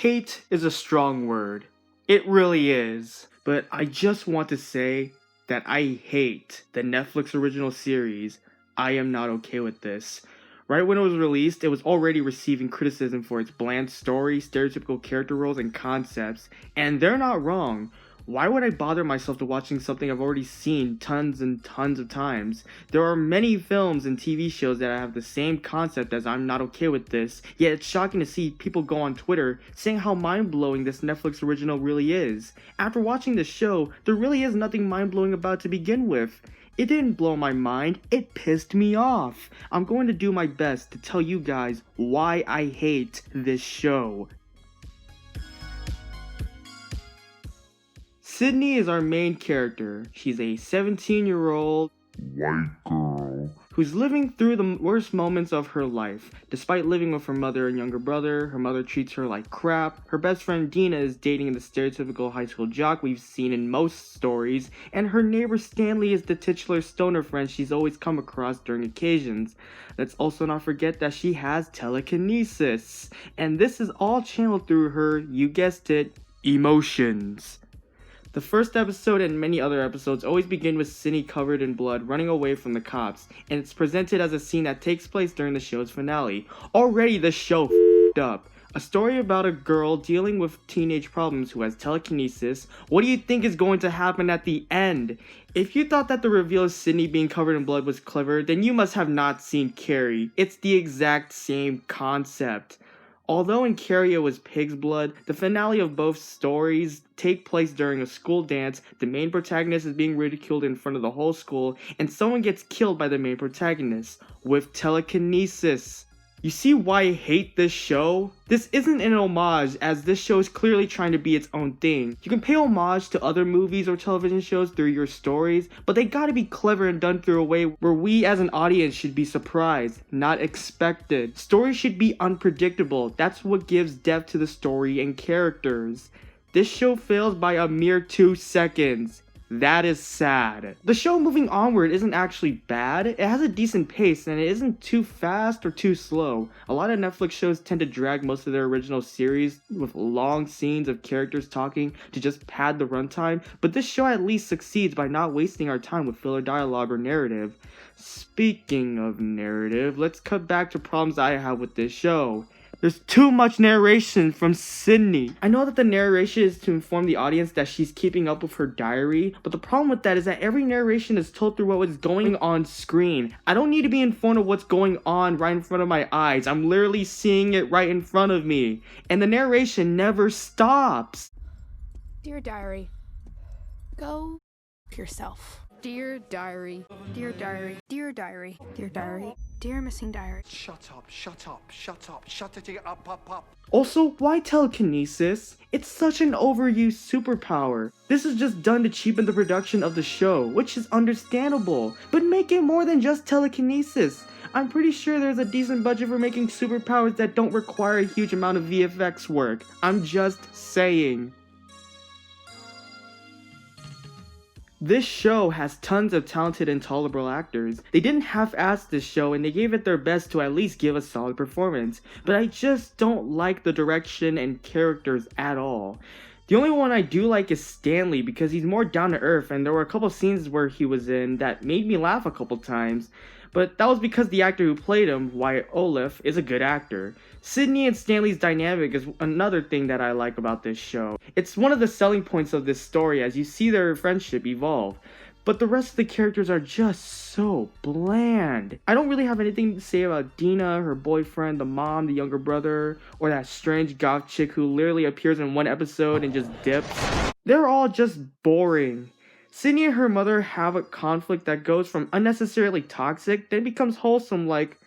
Hate is a strong word. It really is. But I just want to say that I hate the Netflix original series, I Am Not Okay With This. Right when it was released, it was already receiving criticism for its bland story, stereotypical character roles, and concepts, and they're not wrong. Why would I bother myself to watching something I've already seen tons and tons of times? There are many films and TV shows that have the same concept as I'm Not Okay With This, yet it's shocking to see people go on Twitter saying how mind-blowing this Netflix original really is. After watching the show, there really is nothing mind-blowing about it to begin with. It didn't blow my mind, it pissed me off. I'm going to do my best to tell you guys why I hate this show. Sydney is our main character. She's a 17-year-old white girl who's living through the worst moments of her life. Despite living with her mother and younger brother, her mother treats her like crap. Her best friend Dina is dating the stereotypical high school jock we've seen in most stories, and her neighbor Stanley is the titular stoner friend she's always come across during occasions. Let's also not forget that she has telekinesis, and this is all channeled through her, you guessed it, emotions. The first episode and many other episodes always begin with Sydney covered in blood running away from the cops, and it's presented as a scene that takes place during the show's finale. Already the show f***ed up. A story about a girl dealing with teenage problems who has telekinesis. What do you think is going to happen at the end? If you thought that the reveal of Sydney being covered in blood was clever, then you must have not seen Carrie. It's the exact same concept. Although in Carrie it was pig's blood, the finale of both stories take place during a school dance. The main protagonist is being ridiculed in front of the whole school, and someone gets killed by the main protagonist with telekinesis. You see why I hate this show? This isn't an homage, as this show is clearly trying to be its own thing. You can pay homage to other movies or television shows through your stories, but they gotta be clever and done through a way where we as an audience should be surprised, not expected. Stories should be unpredictable. That's what gives depth to the story and characters. This show fails by a mere 2 seconds. That is sad. The show moving onward isn't actually bad. It has a decent pace and it isn't too fast or too slow. A lot of Netflix shows tend to drag most of their original series with long scenes of characters talking to just pad the runtime, but this show at least succeeds by not wasting our time with filler dialogue or narrative. Speaking of narrative, let's cut back to problems I have with this show. There's too much narration from Sydney. I know that the narration is to inform the audience that she's keeping up with her diary, but the problem with that is that every narration is told through what is going on screen. I don't need to be informed of what's going on right in front of my eyes. I'm literally seeing it right in front of me. And the narration never stops. Dear diary, go yourself. Dear diary, dear diary, dear diary, dear diary, dear missing diary. Shut up, shut up, shut up, shut it up. Also, why telekinesis? It's such an overused superpower. This is just done to cheapen the production of the show, which is understandable, but make it more than just telekinesis. I'm pretty sure there's a decent budget for making superpowers that don't require a huge amount of VFX work. I'm just saying. This show has tons of talented and tolerable actors. They didn't half-ass this show and they gave it their best to at least give a solid performance, but I just don't like the direction and characters at all. The only one I do like is Stanley because he's more down to earth, and there were a couple scenes where he was in that made me laugh a couple times, but that was because the actor who played him, Wyatt Oleff, is a good actor. Sydney and Stanley's dynamic is another thing that I like about this show. It's one of the selling points of this story as you see their friendship evolve. But the rest of the characters are just so bland. I don't really have anything to say about Dina, her boyfriend, the mom, the younger brother, or that strange goth chick who literally appears in one episode and just dips. They're all just boring. Sydney and her mother have a conflict that goes from unnecessarily toxic, then becomes wholesome, like,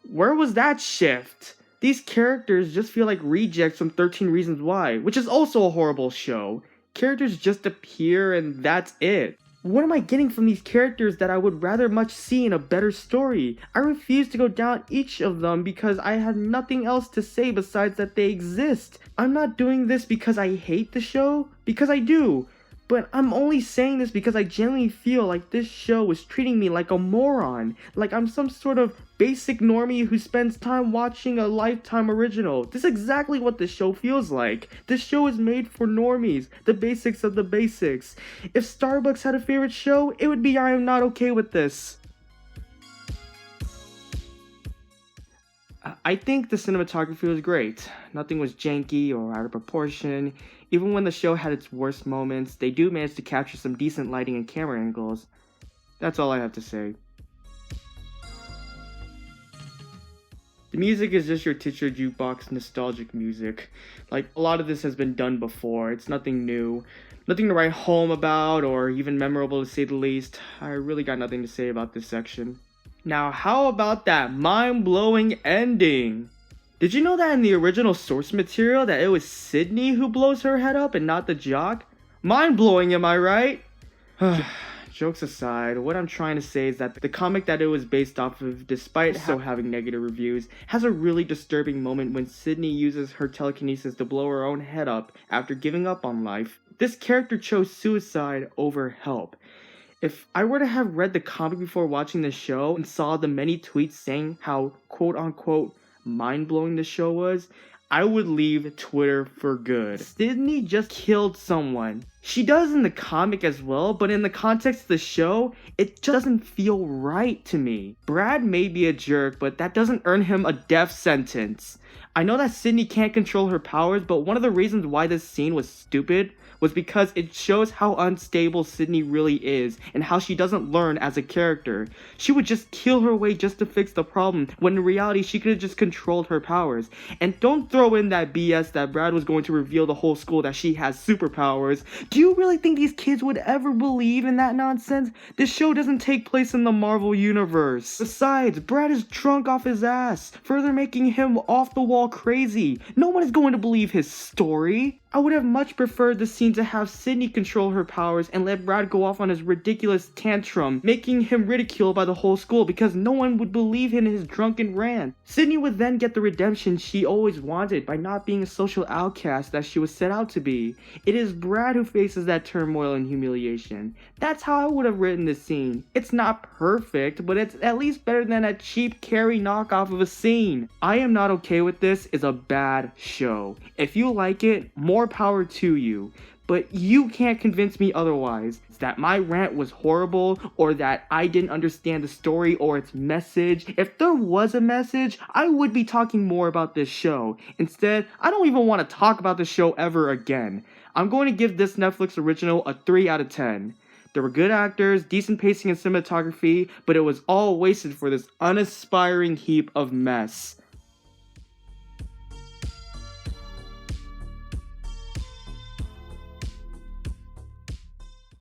where was that shift? These characters just feel like rejects from 13 Reasons Why, which is also a horrible show. Characters just appear and that's it. What am I getting from these characters that I would rather much see in a better story? I refuse to go down each of them because I have nothing else to say besides that they exist. I'm not doing this because I hate the show, because I do. But I'm only saying this because I genuinely feel like this show is treating me like a moron. Like I'm some sort of basic normie who spends time watching a Lifetime original. This is exactly what this show feels like. This show is made for normies, the basics of the basics. If Starbucks had a favorite show, it would be I Am Not Okay With This. I think the cinematography was great. Nothing was janky or out of proportion. Even when the show had its worst moments, they do manage to capture some decent lighting and camera angles. That's all I have to say. The music is just your titular jukebox nostalgic music. Like, a lot of this has been done before. It's nothing new. Nothing to write home about or even memorable to say the least. I really got nothing to say about this section. Now, how about that mind-blowing ending? Did you know that in the original source material that it was Sydney who blows her head up and not the jock? Mind-blowing, am I right? Jokes aside, what I'm trying to say is that the comic that it was based off of, despite having negative reviews, has a really disturbing moment when Sydney uses her telekinesis to blow her own head up after giving up on life. This character chose suicide over help. If I were to have read the comic before watching the show and saw the many tweets saying how quote-unquote mind-blowing the show was, I would leave Twitter for good. Sydney just killed someone. She does in the comic as well, but in the context of the show, it just doesn't feel right to me. Brad may be a jerk, but that doesn't earn him a death sentence. I know that Sydney can't control her powers, but one of the reasons why this scene was stupid was because it shows how unstable Sydney really is and how she doesn't learn as a character. She would just kill her way just to fix the problem, when in reality she could have just controlled her powers. And don't throw in that BS that Brad was going to reveal the whole school that she has superpowers. Do you really think these kids would ever believe in that nonsense? This show doesn't take place in the Marvel universe. Besides, Brad is drunk off his ass, further making him off the wall crazy. No one is going to believe his story. I would have much preferred the scene to have Sydney control her powers and let Brad go off on his ridiculous tantrum, making him ridiculed by the whole school because no one would believe in his drunken rant. Sydney would then get the redemption she always wanted by not being a social outcast that she was set out to be. It is Brad who faces that turmoil and humiliation. That's how I would have written this scene. It's not perfect, but it's at least better than a cheap Carrie knockoff of a scene. I Am Not Okay With This is a bad show. If you like it, more power to you. But you can't convince me otherwise. That my rant was horrible, or that I didn't understand the story or its message. If there was a message, I would be talking more about this show. Instead, I don't even want to talk about the show ever again. I'm going to give this Netflix original a 3 out of 10. There were good actors, decent pacing and cinematography, but it was all wasted for this unaspiring heap of mess.